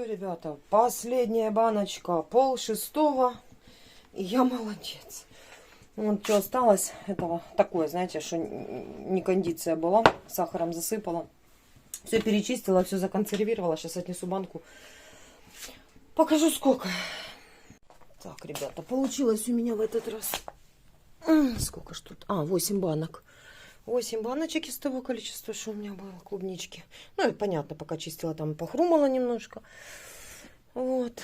Все, ребята, последняя баночка, 5:30, и я молодец. Вот что осталось, этого такое, знаете, что не кондиция была, сахаром засыпала. Все перечистила, все законсервировала, сейчас отнесу банку. Покажу сколько. Так, ребята, получилось у меня в этот раз. Сколько ж тут? 8 банок. 8 баночек из того количества, что у меня было, клубнички. Ну, это понятно, пока чистила, там похрумала немножко. Вот.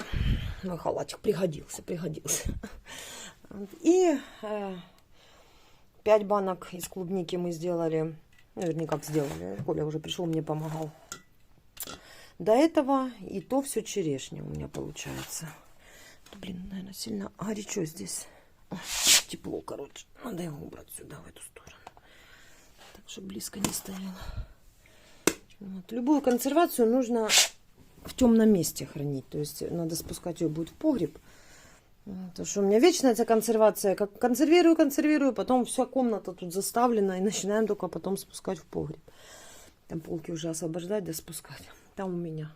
Мой халатик пригодился. И 5 банок из клубники мы сделали. Ну, вернее, как сделали. Коля уже пришел, мне помогал. До этого и то все черешня у меня получается. Блин, наверное, сильно горячо здесь. Тепло, короче. Надо его убрать сюда, в эту сторону. Так, чтобы близко не стояло. Вот. Любую консервацию нужно в темном месте хранить. То есть надо спускать ее будет в погреб. Потому что у меня вечная эта консервация. Как консервирую, потом вся комната тут заставлена. И начинаем только потом спускать в погреб. Там полки уже освобождать да спускать. Там у меня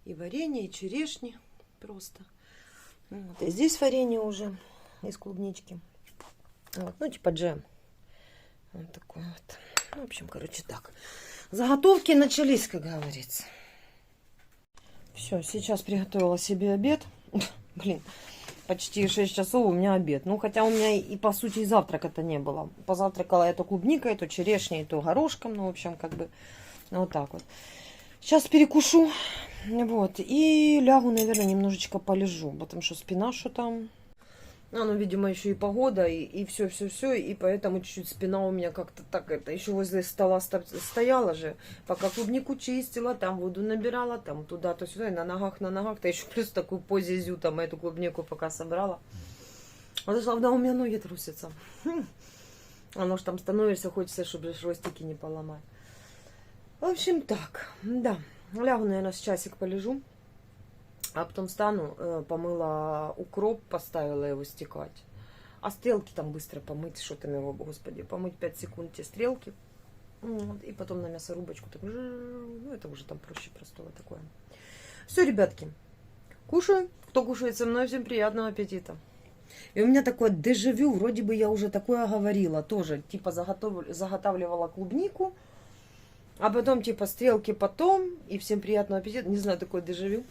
и варенье, и черешни просто. Вот. И здесь варенье уже из клубнички. Вот. Ну, типа джем. Вот такой вот. Ну, в общем, короче, так. Заготовки начались, как говорится. Все, сейчас приготовила себе обед. Блин, почти 6 часов у меня обед. Ну, хотя у меня и по сути и завтрака-то не было. Позавтракала я то клубникой, то черешней, то горошком. Ну, в общем, как бы вот так вот. Сейчас перекушу. Вот. И лягу, наверное, немножечко полежу. Потому что спина что там... Ну, видимо, еще и погода, и все. И поэтому чуть-чуть спина у меня как-то так это... Еще возле стола стояла же. Пока клубнику чистила, там воду набирала, там туда-то сюда. И на ногах-то еще плюс в такую позе зю, там эту клубнику пока собрала. Вот зашла, да, у меня ноги трусятся. Оно ж там становишься, хочется, чтобы швостики не поломать. В общем, так, да. Лягу, наверное, с часик полежу. А потом встану, помыла укроп, поставила его стекать. А стрелки там быстро помыть, что там его, господи, помыть 5 секунд те стрелки. Вот, и потом на мясорубочку. Так, ну, это уже там проще простого такое. Все, ребятки, кушаю. Кто кушает со мной, всем приятного аппетита. И у меня такое дежавю, вроде бы я уже такое говорила. Тоже, типа, заготавливала клубнику. А потом, типа, стрелки потом. И всем приятного аппетита. Не знаю, такое дежавю.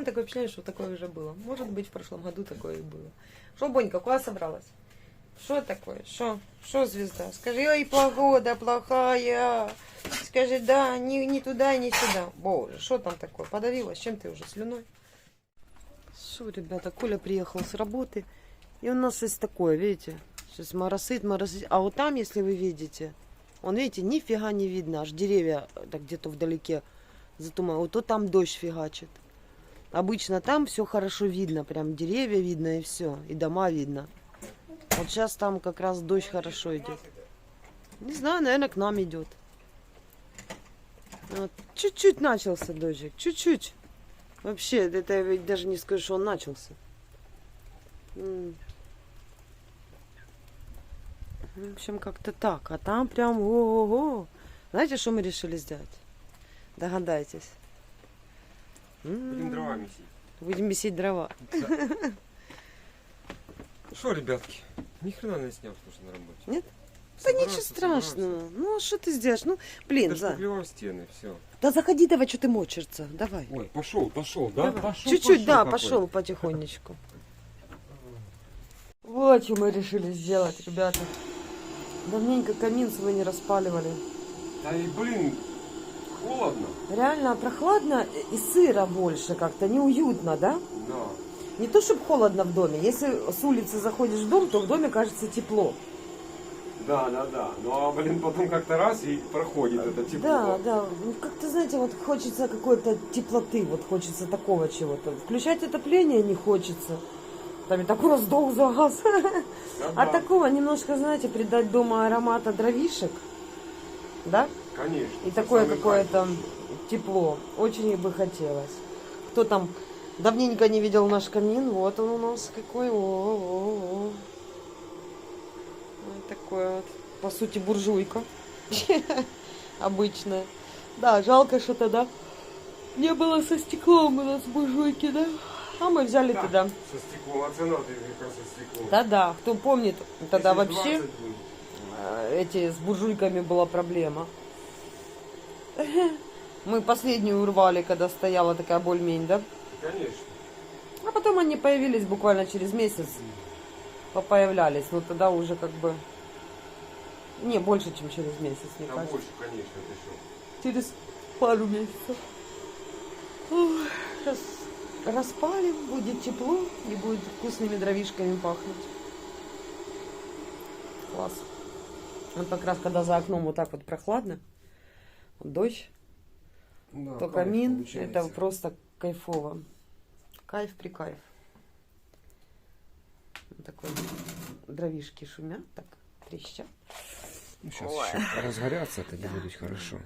Такое впечатление, что такое уже было. Может быть, в прошлом году такое и было. Что, Бонька, куда собралась? Что такое? Что, звезда? Скажи, ой, погода плохая. Скажи, да, ни туда, ни сюда. Боже, что там такое? Подавилась? Чем ты уже, слюной? Что, ребята, Коля приехал с работы. И у нас есть такое, видите? Сейчас моросит. А вот там, если вы видите, вон, видите, нифига не видно. Аж деревья так где-то вдалеке затуманивают. Вот то там дождь фигачит. Обычно там все хорошо видно, прям деревья видно и все, и дома видно. Вот сейчас там как раз дождь хорошо идет. Не знаю, наверное, к нам идет. Вот. Чуть-чуть начался дождик, чуть-чуть. Вообще, это я ведь даже не скажу, что он начался. В общем, как-то так. А там прям ого-го. Знаете, что мы решили сделать? Догадайтесь. Будем дрова месить. Будем месить дрова. Что, ребятки, ни хрена не снял, что на работе. Нет? Да ничего страшного. Ну, а что ты сделаешь? Ну, блин, да. Шпаклевал стены, все. Да заходи давай, что ты мочишься. Давай. Ой, пошел, да? Чуть-чуть, да, пошел потихонечку. Вот что мы решили сделать, ребята. Давненько камин свой не распаливали. Да и, блин, холодно. Реально прохладно и сыро больше как-то, неуютно, да? Да. Не то, чтобы холодно в доме. Если с улицы заходишь в дом, то в доме кажется тепло. Да. Ну, а, блин, потом как-то раз и проходит это тепло. Да. Ну, как-то, знаете, вот хочется какой-то теплоты, вот хочется такого чего-то. Включать отопление не хочется. Там и такой раздол за газ. А такого немножко, знаете, придать дому аромата дровишек. Да? Конечно. И такое какое-то тепло. Очень бы хотелось. Кто там давненько не видел наш камин, вот он у нас какой. Вот такой вот. По сути, буржуйка. Обычная. Да, жалко что-то, да? Не было со стеклом у нас буржуйки, да? А мы взяли Да, тогда. со стеклом, а цена ты как со стеклом. Да-да, кто помнит, тогда Если вообще 20 будет. эти с буржуйками была проблема. Мы последнюю урвали, когда стояла такая боль-мень, да? Конечно. А потом они появились буквально через месяц. Появлялись, но тогда уже как бы... Не, больше, чем через месяц, мне А кажется. больше, конечно, ты что. Через пару месяцев. Ой, сейчас распалим, будет тепло и будет вкусными дровишками пахнуть. Класс. Вот как раз, когда за окном вот так вот прохладно, дождь, Да, то кайф камин, получается. это просто кайфово. Кайф при кайф. Вот такой дровишки шумят, так трещат. Ну, сейчас еще разгорятся, тогда будет хорошо.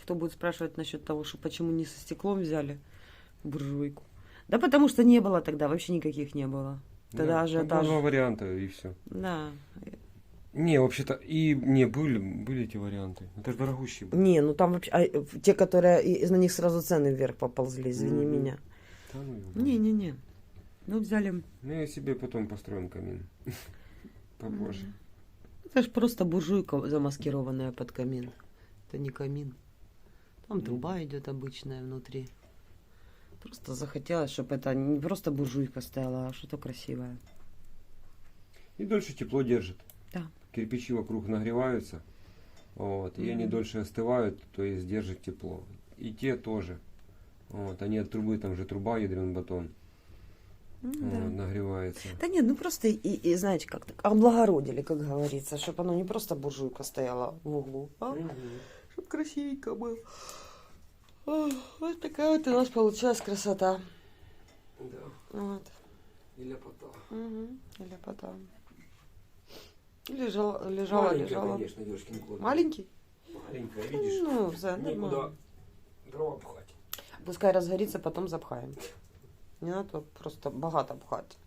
Кто будет спрашивать насчет того, что почему не со стеклом взяли буржуйку? Да потому что не было тогда, вообще никаких не было. Тогда Да, ажиотаж. два варианта и все. Да. Не, вообще-то, и не, были эти варианты. Это же дорогущие были. Не, ну там вообще... те, которые... на них сразу цены вверх поползли, извини Мгм. меня. Да, ну, его. Не-не-не. Ну, взяли... Ну, я себе потом построим камин. Попозже. Это же просто буржуйка, замаскированная под камин. Это не камин. Там труба идет обычная внутри. Просто захотелось, чтобы это не просто буржуйка стояла, а что-то красивое. И дольше тепло держит. Да. Кирпичи вокруг нагреваются. Вот, и они Мгм. дольше остывают, то есть держит тепло. И те тоже. Вот, они от трубы, там же труба, ядрен батон. Ну, Вот, да. нагревается. Да нет, ну просто и знаете, как так, облагородили, как говорится, чтобы оно не просто буржуйка стояла в углу, а Мгм. чтобы красивенько было. Ох, вот такая вот у нас получилась красота. Да, Вот. и ляпота. Угу. Или потом. Лежала. конечно, Ёшкин кот. Маленький? Маленькая, видишь? Ну, все, Некуда нормально. дрова пхать. Пускай разгорится, потом запхаем. Не надо просто богато пхать.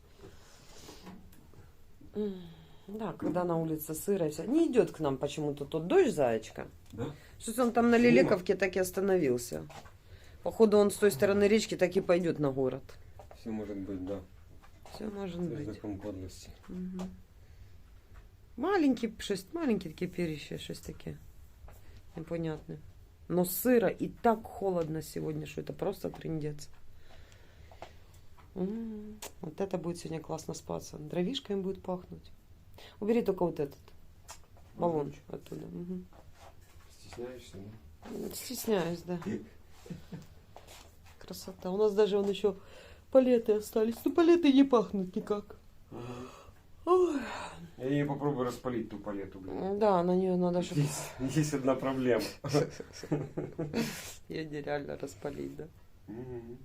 Да, когда на улице сыро, вся. Не идет к нам почему-то тот дождь, Заячка. Да? Что-то он там на Лелековке так и остановился. Походу он с той стороны речки так и пойдет на город. Все может быть, да. Все может Это быть. закон подлости. Мгм. Маленькие, маленькие такие перища, шесть такие. Непонятные. Но сыро и так холодно сегодня, что это просто трындец. Вот это будет сегодня классно спаться. Дровишками будет пахнуть. Убери только вот этот баллон оттуда. Мгм. Стесняешься, да? Стесняюсь, да. Красота. У нас даже вон еще палеты остались. Но палеты не пахнут никак. Ой. Я ей попробую распалить ту палету, блин. Да, на нее надо, чтобы Есть одна проблема. ее нереально распалить, да. Мгм.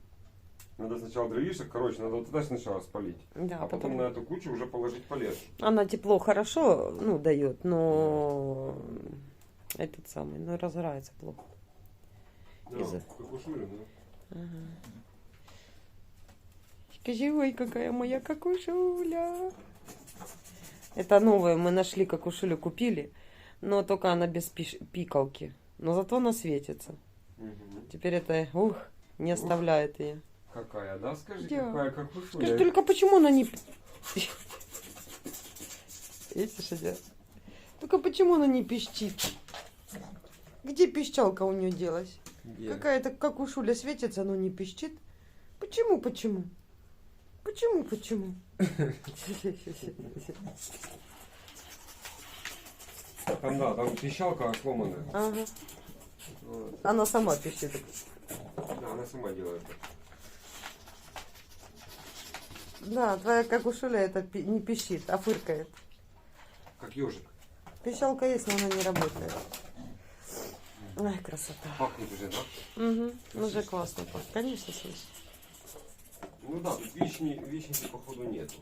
Надо сначала дровишек, короче, надо вот туда сначала распалить. Да, А потом на эту кучу уже положить палет. она тепло хорошо, ну, дает, но этот самый, ну, разгорается плохо. Да, Из-за- как ушули, да? Ага. Скажи, ой, какая моя какушуля. Это новое мы нашли, какушулю купили, но только она без пикалки. Но зато она светится. Мгм. Теперь это, не оставляет ее. Какая, да? Скажи, Да. какая, как ушуля. Скажи, только почему она не... Видишь, идет? Только почему она не пищит? Где пищалка у нее делась? Где? Какая-то какушуля светится, но не пищит. Почему? Почему? Там, да, там пищалка сломанная. Ага. Вот. Она сама пищит. Да, она сама делает это. Да, твоя какушуля это не пищит, а фыркает. Как ежик. Пищалка есть, но она не работает. Ай, красота. Пахнет уже, да? Угу. Уже классно пахнет. Конечно, слышишь. Ну да, тут вишенки походу нету.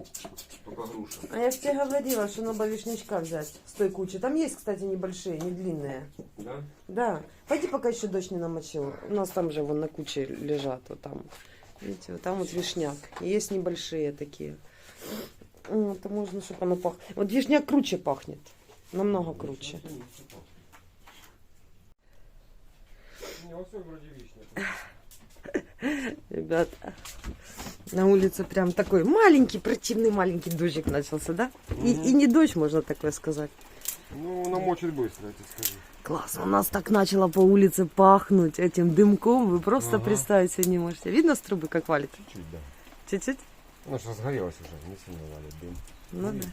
Только груша. А я же тебе говорила, что надо вишнячка взять с той кучи. Там есть, кстати, небольшие, не длинные. Да? Да. Пойди, пока еще дождь не намочил. У нас там же вон на куче лежат. Вот там. Видите, вот там вот вишняк. И есть небольшие такие. Это можно, чтобы оно пахло. Вот вишняк круче пахнет. Намного круче. Не, вот всё вроде вишня. Ребят, на улице прям такой маленький, противный маленький дождик начался, да? И не дождь, можно такое сказать. Ну, намочит быстро, я тебе скажу. Классно, у нас так начало по улице пахнуть этим дымком, вы просто представить себе не можете. Видно с трубы, как валит? Чуть-чуть, да. Чуть-чуть? Ну, что разгорелось уже, не сильно валит дым. Ну да.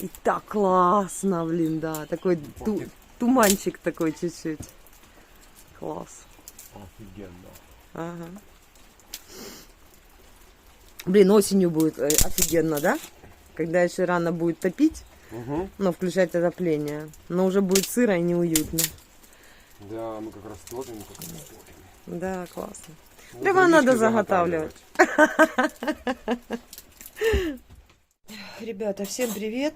И так классно, блин, да. Такой туманчик такой чуть-чуть. Класс. Офигенно. Ага. Блин, осенью будет офигенно, да? Когда еще рано будет топить, но включать отопление. Но уже будет сыро и неуютно. Да, мы как раз топим, как раз топим. Да, классно. Вот Дрова надо заготавливать. Ребята, всем привет.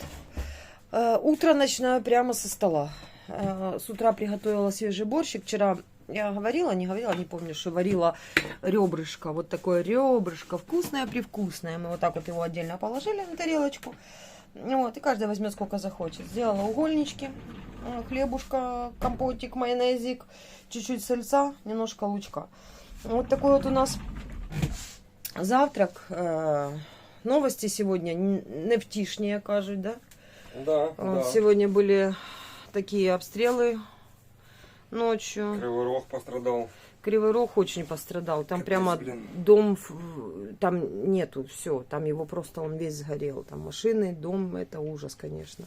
Утро начинаю прямо со стола. С утра приготовила свежий борщик. Вчера я говорила, не помню, что варила ребрышко. Вот такое ребрышко вкусное-привкусное. Мы вот так вот его отдельно положили на тарелочку. Вот, и каждый возьмет сколько захочет. Сделала угольнички, хлебушка, компотик, майонезик, чуть-чуть сальца, немножко лучка. Вот такой вот у нас завтрак. Новости сегодня нефтишнее, кажуть, да? Да, Вот, да. сегодня были такие обстрелы ночью. Кривой Рог пострадал. Кривой Рог очень пострадал. Там Капец, прямо блин. дом, там нету, все. Там его просто, он весь сгорел. Там машины, дом, это ужас, конечно.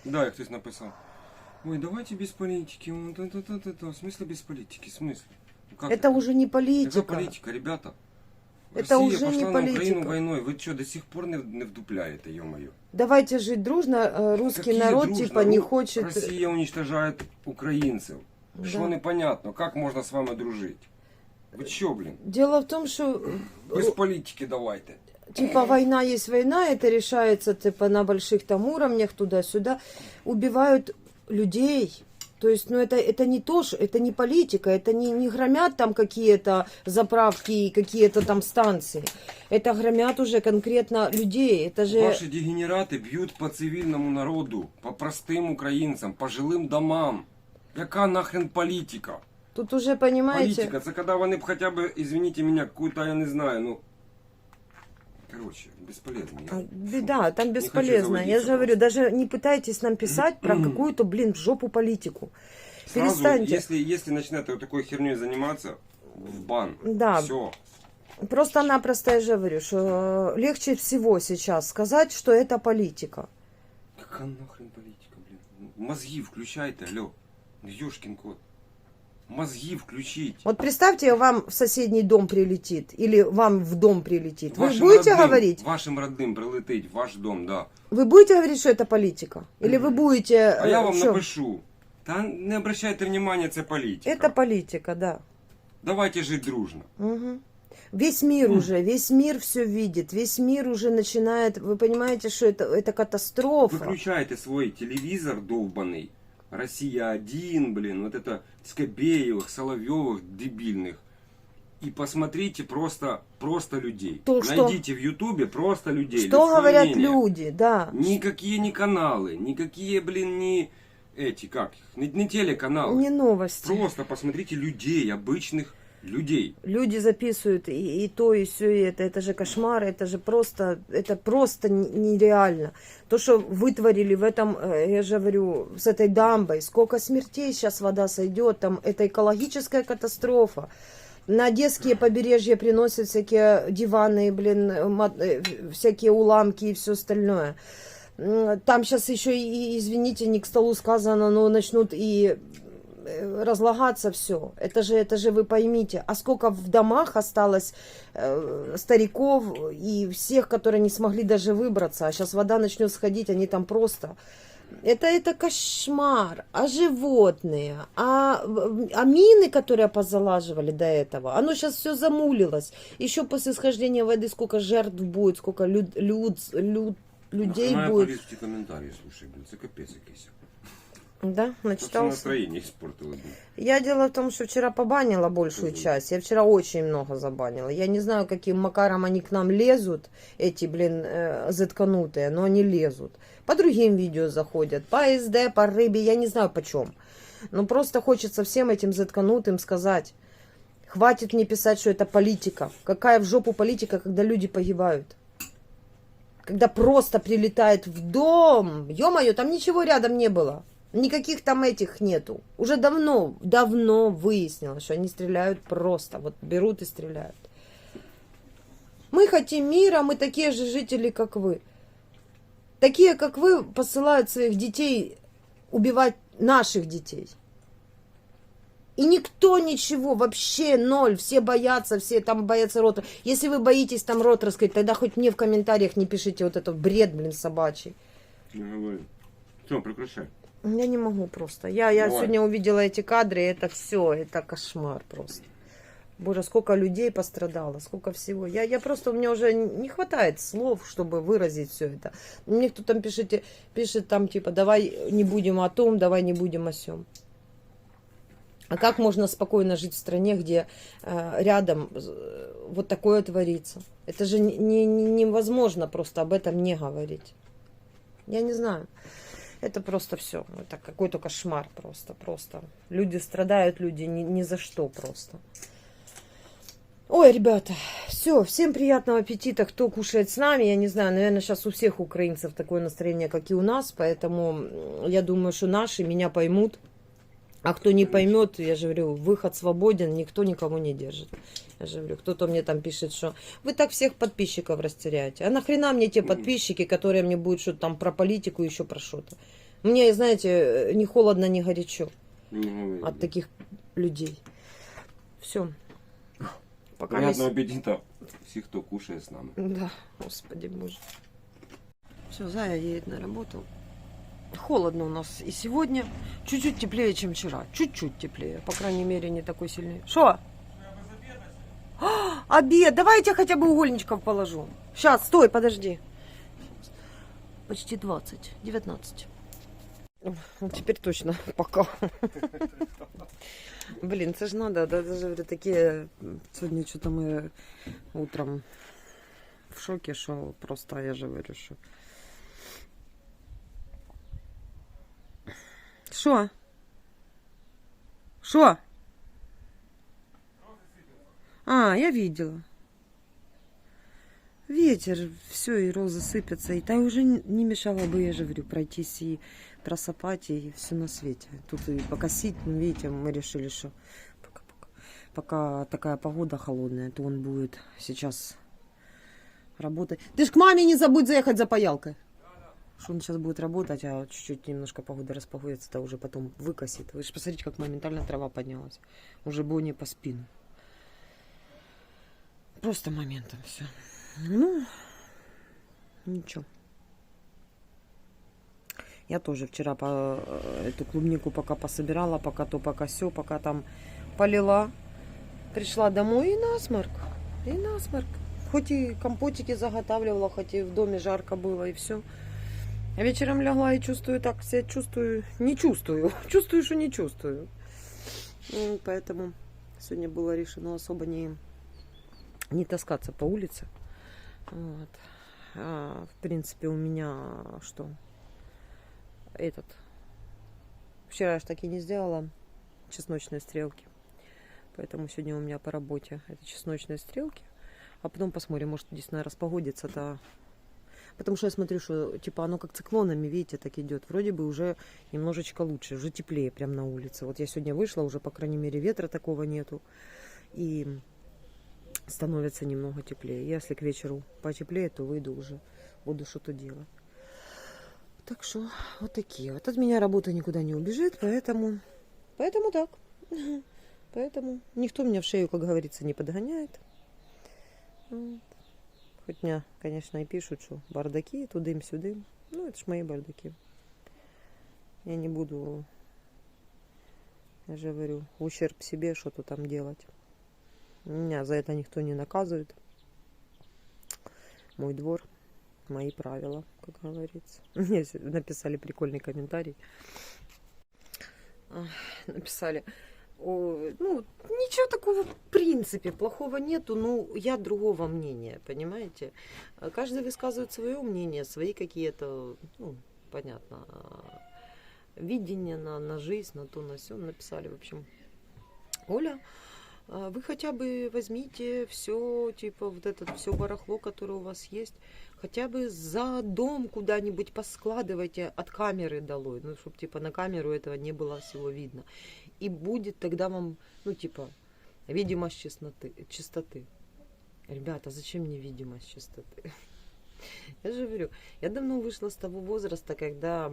Да, я, кстати, написал. Ой, давайте без политики. В смысле без политики? В смысле? Ну, как Это уже не политика. Какая политика, ребята? Это Россия уже не пошла на Украину политика. войной. Вы что, до сих пор не вдупляете, ё-моё? Давайте жить дружно. Русский Какие народ дружно? типа не Ну, хочет. Россия уничтожает украинцев. Да. Что непонятно? Как можно с вами дружить? Вы чё, блин? Дело в том, что Без политики давайте. типа война есть война, это решается типа на больших там уровнях туда-сюда. Убивают людей. То есть, ну это не то, это не политика, это не громят там какие-то заправки и какие-то там станции. Это громят уже конкретно людей. Это же... Ваши дегенераты бьют по цивильному народу, по простым украинцам, по жилым домам. Яка нахрен политика? Тут уже, понимаете... Политика, це коли вони б хоча б, извините меня, какую-то, я не знаю, ну... Короче, бесполезно. Да, там хочу бесполезно. Я заводиться же говорю, даже не пытайтесь нам писать про какую-то, блин, в жопу политику. Сразу, Перестаньте. если начинаете вот такой херней заниматься, в бан. Да. Все. Просто-напросто я же говорю, что легче всего сейчас сказать, что это политика. Какая нахрен политика, блин? Мозги включайте, алло. Ёшкин кот. Мозги включить. Вот представьте, вам в соседний дом прилетит, или вам в дом прилетит. Вы Вашим будете родным, говорить? Вашим родным прилетить в ваш дом, да. Вы будете говорить, что это политика? Или вы будете... А я вам что? напишу. Та не обращайте внимания, это политика. Это политика, да. Давайте жить дружно. Угу. Весь мир уже, весь мир все видит, весь мир уже начинает... Вы понимаете, что это катастрофа? Выключайте свой телевизор долбанный. Россия-1, блин, вот это Скобеевых, Соловьевых, дебильных. И посмотрите просто людей. То, Найдите в Ютубе просто людей. Что людское говорят мнение. люди, да. Никакие не каналы, никакие, блин, не эти, как их, не телеканалы. Не новости. Просто посмотрите людей, обычных людей. Люди записывают и то, и все, и это же кошмар, это просто нереально. То, что вытворили в этом, я же говорю, с этой дамбой, сколько смертей сейчас вода сойдет, там, это экологическая катастрофа. На одесские побережья приносят всякие диваны, блин, всякие уламки и все остальное. Там сейчас еще, и, извините, не к столу сказано, но начнут и разлагаться все. Это же вы поймите. А сколько в домах осталось стариков и всех, которые не смогли даже выбраться. А сейчас вода начнет сходить, они там просто... Это кошмар. А животные, а мины, которые позалаживали до этого, оно сейчас все замулилось. Еще после схождения воды сколько жертв будет, сколько людей будет. Полезьте комментарии, слушай, блин, это капец якийсь. Да, Просто начитался. настроение испортило. Я дело в том, что вчера побанила большую часть. Я вчера очень много забанила. Я не знаю, каким макаром они к нам лезут, эти, блин, заткнутые, но они лезут. По другим видео заходят, по СД, по рыбе, я не знаю почем. Но просто хочется всем этим заткнутым сказать. Хватит мне писать, что это политика. Какая в жопу политика, когда люди погибают? Когда просто прилетает в дом. Ё-моё, там ничего рядом не было. Никаких там этих нету. Уже давно выяснилось, что они стреляют просто. Вот берут и стреляют. Мы хотим мира, мы такие же жители, как вы. Такие, как вы, посылают своих детей убивать наших детей. И никто ничего, вообще ноль. Все боятся, все там боятся рот. Если вы боитесь там рот раскрыть, тогда хоть мне в комментариях не пишите вот этот бред, блин, собачий. Все, прекращай. Я не могу просто. Я сегодня увидела эти кадры, и это все, это кошмар просто. Боже, сколько людей пострадало, сколько всего. Я просто, у меня уже не хватает слов, чтобы выразить все это. Мне кто там пишет там типа, давай не будем о том, давай не будем о сём. А как можно спокойно жить в стране, где рядом вот такое творится? Это же невозможно просто об этом не говорить. Я не знаю. Это просто все. Это какой-то кошмар просто. Люди страдают, люди ни за что просто. Ой, ребята, все, всем приятного аппетита, кто кушает с нами. Я не знаю, наверное, сейчас у всех украинцев такое настроение, как и у нас. Поэтому я думаю, что наши меня поймут. А кто не поймет, я же говорю, выход свободен, никто никому не держит. Я же говорю, кто-то мне там пишет, что вы так всех подписчиков растеряете. А нахрена мне те подписчики, которые мне будут что-то там про политику, еще про что-то. Мне, знаете, ни холодно, ни горячо от таких людей. Все. Пока Приятного аппетита всех, кто кушает с нами. Да, господи боже. Все, Зая едет на работу. Холодно у нас и сегодня. Чуть-чуть теплее, чем вчера. Чуть-чуть теплее. По крайней мере, не такой сильный. Что? Обед. Давай я тебе хотя бы угольничков положу. Сейчас, стой, подожди. Почти 20. 19. Ну, теперь точно. Пока. Блин, это же надо. Да, даже говорю, такие... Сегодня что-то мы утром в шоке, что просто, я же говорю, что... Что? Что? А, я видела. Ветер, все, и розы сыпятся. И та уже не мешало бы, я же говорю, пройтись и просыпать, и все на свете. Тут и покосить, ну, видите, мы решили, что пока такая погода холодная, то он будет сейчас работать. Ты ж к маме не забудь заехать за паялкой. Что он сейчас будет работать, а чуть-чуть немножко погода распогодится, то уже потом выкосит. Вы же посмотрите, как моментально трава поднялась. Уже бони по спину. Просто моментом все. Ну, ничего. Я тоже вчера эту клубнику пока пособирала, пока то, пока сё, пока там полила. Пришла домой и насморк. И насморк. Хоть и компотики заготавливала, хоть и в доме жарко было, и все. А вечером лягла и чувствую так, себя чувствую, не чувствую. Чувствую, что не чувствую. Поэтому сегодня было решено особо не таскаться по улице. Вот. А, в принципе, у меня что? Вчера я ж так и не сделала чесночные стрелки. Поэтому сегодня у меня по работе это чесночные стрелки. А потом посмотрим, может, действительно распогодится-то. Потому что я смотрю, что типа оно как циклонами, видите, так идет. Вроде бы уже немножечко лучше, уже теплее прям на улице. Вот я сегодня вышла, уже, по крайней мере, ветра такого нету. И становится немного теплее. Если к вечеру потеплее, то выйду уже, буду что-то делать. Так что вот такие. Вот от меня работа никуда не убежит, поэтому так. Поэтому никто меня в шею, как говорится, не подгоняет. Хоть мне, конечно, и пишут, что бардаки, тудым-сюдым. Ну, это ж мои бардаки. Я не буду, я же говорю, в ущерб себе что-то там делать. Меня за это никто не наказывает. Мой двор, мои правила, как говорится. Мне написали прикольный комментарий. Написали... Ну, ничего такого в принципе плохого нету, но я другого мнения, понимаете? Каждый высказывает свое мнение, свои какие-то, ну, понятно, видение на жизнь, на то, на сё написали, в общем. Оля, вы хотя бы возьмите все, типа, вот это все барахло, которое у вас есть, хотя бы за дом куда-нибудь поскладывайте от камеры долой, ну, чтобы, типа, на камеру этого не было всего видно. И будет тогда вам, ну, типа, видимость чистоты. Ребята, зачем мне видимость чистоты? Я же говорю, я давно вышла с того возраста, когда,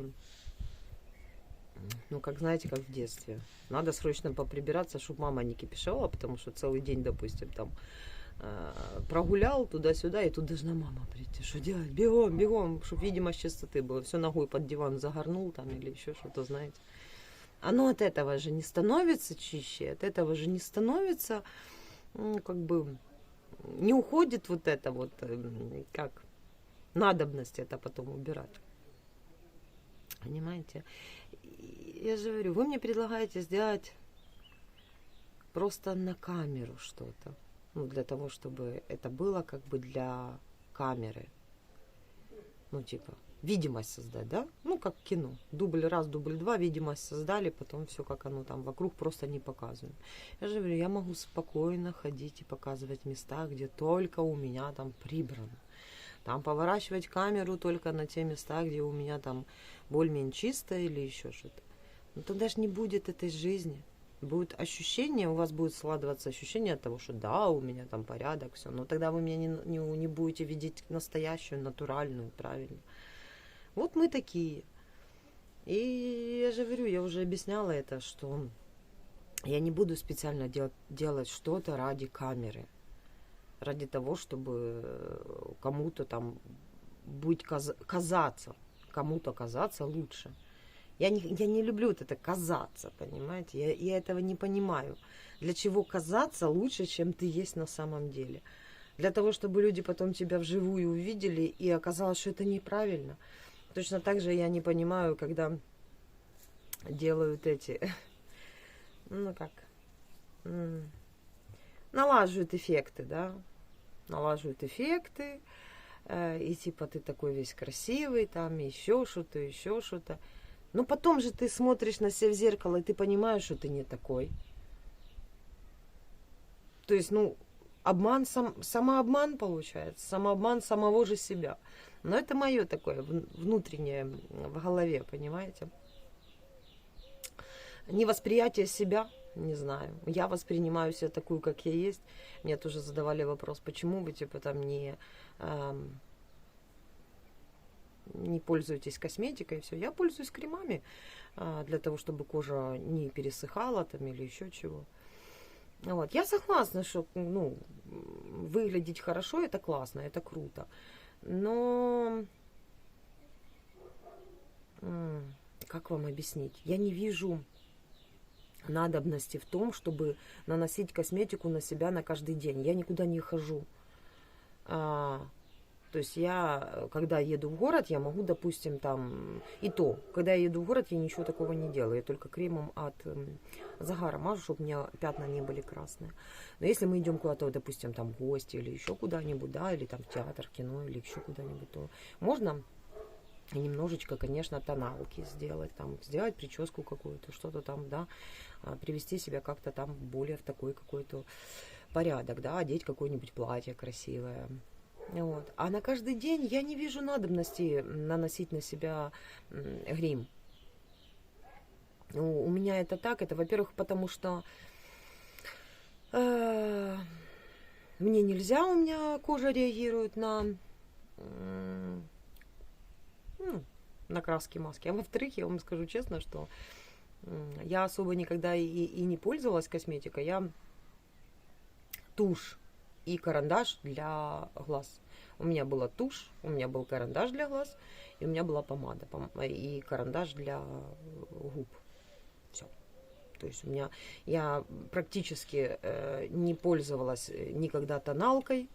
ну, как знаете, как в детстве. Надо срочно поприбираться, чтобы мама не кипишала, потому что целый день, допустим, там прогулял туда-сюда, и тут должна мама прийти. Что делать? Бегом, бегом, чтобы видимость чистоты была. Все ногой под диван загорнул там или еще что-то, знаете. Оно от этого же не становится чище, от этого же не становится, ну, как бы, не уходит вот это вот, как надобность это потом убирать. Понимаете? Я же говорю, вы мне предлагаете сделать просто на камеру что-то. Ну, для того, чтобы это было как бы для камеры. Ну, типа, видимость создать, да? Ну, как кино. Дубль раз, дубль два, видимость создали, потом все, как оно там вокруг, просто не показываем. Я же говорю, я могу спокойно ходить и показывать места, где только у меня там прибрано. Там поворачивать камеру только на те места, где у меня там более-менее чисто или еще что-то. Но тогда же не будет этой жизни. Будет ощущение, у вас будет складываться ощущение от того, что да, у меня там порядок, все. Но тогда вы меня не будете видеть настоящую, натуральную, правильно. Вот мы такие. И я же говорю, я уже объясняла это, что я не буду специально делать что-то ради камеры. Ради того, чтобы кому-то там будет казаться, кому-то казаться лучше. Я не люблю вот это казаться, понимаете? Я этого не понимаю. Для чего казаться лучше, чем ты есть на самом деле? Для того, чтобы люди потом тебя вживую увидели и оказалось, что это неправильно. Точно так же я не понимаю, когда делают эти, ну как, налаживают эффекты, да? Налаживают эффекты, и типа ты такой весь красивый, там еще что-то, еще что-то. Но потом же ты смотришь на себя в зеркало, и ты понимаешь, что ты не такой. То есть, ну, обман, самообман получается, самообман самого же себя. Но это мое такое внутреннее в голове, понимаете? Невосприятие себя, не знаю. Я воспринимаю себя такую, как я есть. Мне тоже задавали вопрос, почему вы, типа, там не пользуетесь косметикой и все. Я пользуюсь кремами для того, чтобы кожа не пересыхала там или еще чего. Вот. Я согласна, что, ну, выглядеть хорошо это классно, это круто. Но как вам объяснить? Я не вижу надобности в том, чтобы наносить косметику на себя на каждый день. Я никуда не хожу. То есть я, когда еду в город, я могу, допустим, там, и то, когда я еду в город, я ничего такого не делаю, я только кремом от загара мажу, чтобы у меня пятна не были красные. Но если мы идем куда-то, допустим, там, в гости или еще куда-нибудь, да, или там в театр, кино, или еще куда-нибудь, то можно немножечко, конечно, тоналки сделать, там, сделать прическу какую-то, что-то там, да, привести себя как-то там более в такой какой-то порядок, да, одеть какое-нибудь платье красивое. Вот. А на каждый день я не вижу надобности наносить на себя грим. У меня это так, это, во-первых, потому что мне нельзя, у меня кожа реагирует на краски, маски. А во-вторых, я вам скажу честно, что я особо никогда и не пользовалась косметикой. Я тушь и карандаш для глаз. У меня была тушь, у меня был карандаш для глаз, и у меня была помада и карандаш для губ. Все. То есть я практически не пользовалась никогда тоналкой,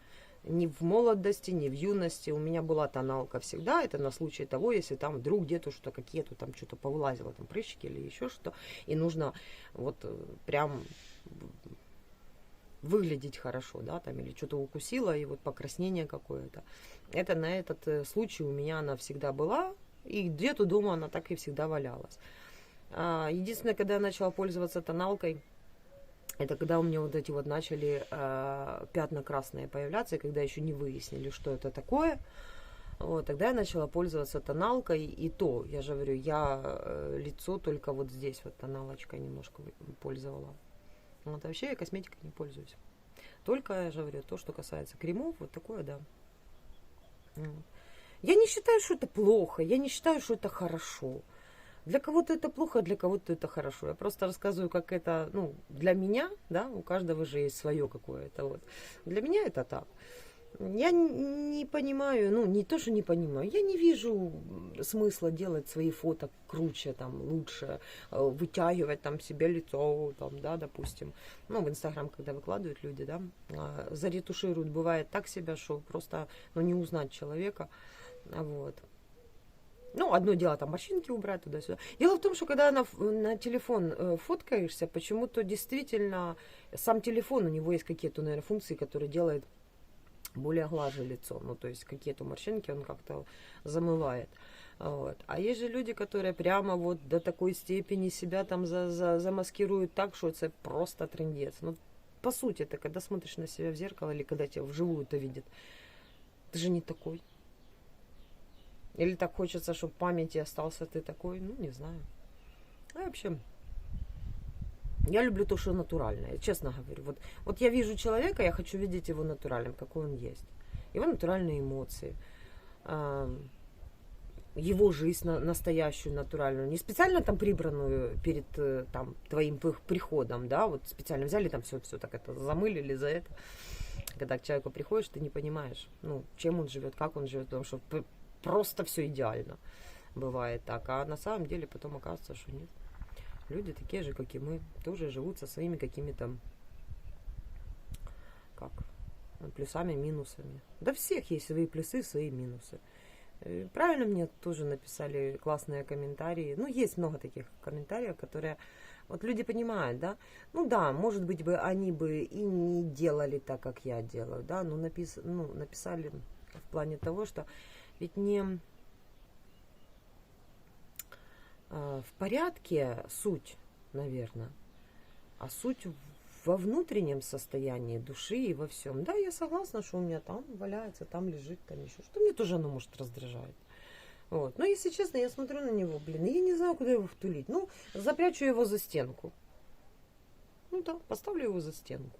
ни в молодости, ни в юности. У меня была тоналка всегда. Это на случай того, если там вдруг где-то что-то, какие-то там что-то повылазило, там прыщики или еще что, и нужно вот прям выглядеть хорошо, да, там, или что-то укусило, и вот покраснение какое-то. Это на этот случай у меня она всегда была, и где-то дома она так и всегда валялась. Единственное, когда я начала пользоваться тоналкой, это когда у меня вот эти вот начали пятна красные появляться, и когда еще не выяснили, что это такое. Вот, тогда я начала пользоваться тоналкой, и то, я же говорю, я лицо только вот здесь вот тоналочкой немножко пользовала. Вот, вообще я косметикой не пользуюсь. Только, я же говорю, то, что касается кремов, вот такое, да. Я не считаю, что это плохо, я не считаю, что это хорошо. Для кого-то это плохо, для кого-то это хорошо. Я просто рассказываю, как это, ну, для меня, да, у каждого же есть свое какое-то вот. Для меня это так. Я не понимаю, ну, не то, что не понимаю, я не вижу смысла делать свои фото круче, там, лучше, вытягивать там себе лицо, там, да, допустим. Ну, в Инстаграм, когда выкладывают люди, да, заретушируют, бывает так себя, что просто, ну, не узнать человека, вот. Ну, одно дело там морщинки убрать туда-сюда. Дело в том, что когда на телефон фоткаешься, почему-то действительно сам телефон, у него есть какие-то, наверное, функции, которые делают более глаже лицо. Ну, то есть какие-то морщинки он как-то замывает. Вот. А есть же люди, которые прямо вот до такой степени себя там замаскируют так, что это просто трындец. Ну, по сути, ты когда смотришь на себя в зеркало или когда тебя вживую-то видят, ты же не такой. Или так хочется, чтобы в памяти остался ты такой, ну, не знаю. А вообще, я люблю то, что натуральное, честно говорю. Вот я вижу человека, я хочу видеть его натуральным, какой он есть. Его натуральные эмоции, его жизнь настоящую, натуральную. Не специально там прибранную перед там, твоим приходом, да, вот специально взяли там все так это замылили за это. Когда к человеку приходишь, ты не понимаешь, ну, чем он живет, как он живет, потому что просто все идеально бывает так. А на самом деле потом оказывается, что нет. Люди такие же, как и мы, тоже живут со своими какими-то плюсами, минусами. Да всех есть свои плюсы, свои минусы. Правильно мне тоже написали классные комментарии. Ну, есть много таких комментариев, которые вот люди понимают, да. Ну да, может быть, они бы и не делали так, как я делаю, да, но написали в плане того, что ведь не в порядке суть, наверное, а суть во внутреннем состоянии души и во всем. Да, я согласна, что у меня там валяется, там лежит, там еще что. Мне тоже оно может раздражать. Вот. Но если честно, я смотрю на него, блин, и я не знаю, куда его втулить. Ну, запрячу его за стенку. Ну да, поставлю его за стенку.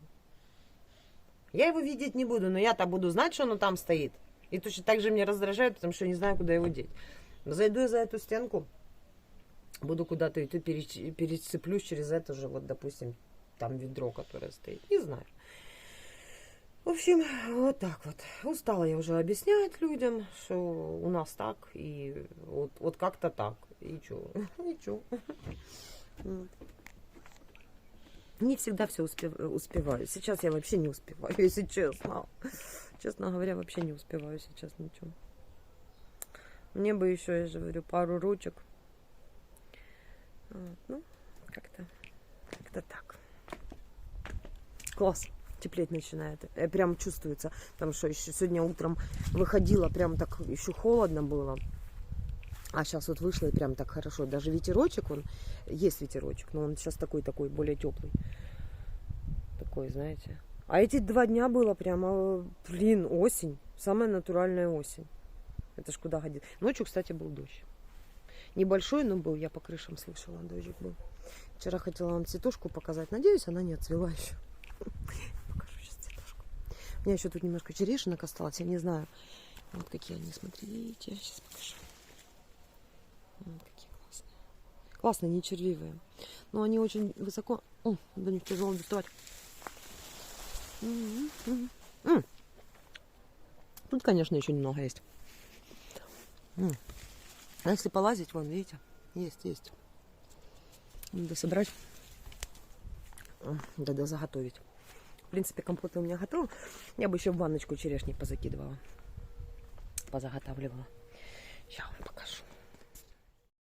Я его видеть не буду, но я-то буду знать, что оно там стоит. И точно так же меня раздражает, потому что я не знаю, куда его деть. Зайду я за эту стенку, буду куда-то идти, перецеплюсь через это же, вот, допустим, там ведро, которое стоит. Не знаю. В общем, вот так вот. Устала я уже объяснять людям, что у нас так, и вот как-то так. И чё? Ничего. Не всегда все успеваю. Сейчас я вообще не успеваю, если честно. Честно говоря, вообще не успеваю сейчас ничего. Мне бы еще, я же говорю, пару ручек. Ну, как-то так. Класс. Теплеть начинает. Прям чувствуется. Потому что еще сегодня утром выходила, прям так еще холодно было. А сейчас вот вышла и прям так хорошо. Даже ветерочек, есть ветерочек, но он сейчас такой более теплый. Такой, знаете. А эти 2 дня было прямо, блин, осень. Самая натуральная осень. Это ж куда годится. Ночью, кстати, был дождь. Небольшой, но был. Я по крышам слышала, дождик был. Вчера хотела вам цветушку показать. Надеюсь, она не отцвела еще. Покажу сейчас цветушку. У меня еще тут немножко черешинок осталось. Я не знаю. Вот какие они, смотрите. Я сейчас покажу. Вот такие классные. Классные, не червивые. Но они очень высоко. До них тяжело доставать. Тут, конечно, еще немного есть. А если полазить, вон, видите, есть. Надо собрать. Надо заготовить. В принципе, компоты у меня готовы. Я бы еще в баночку черешни позакидывала. Позаготавливала. Сейчас вам покажу.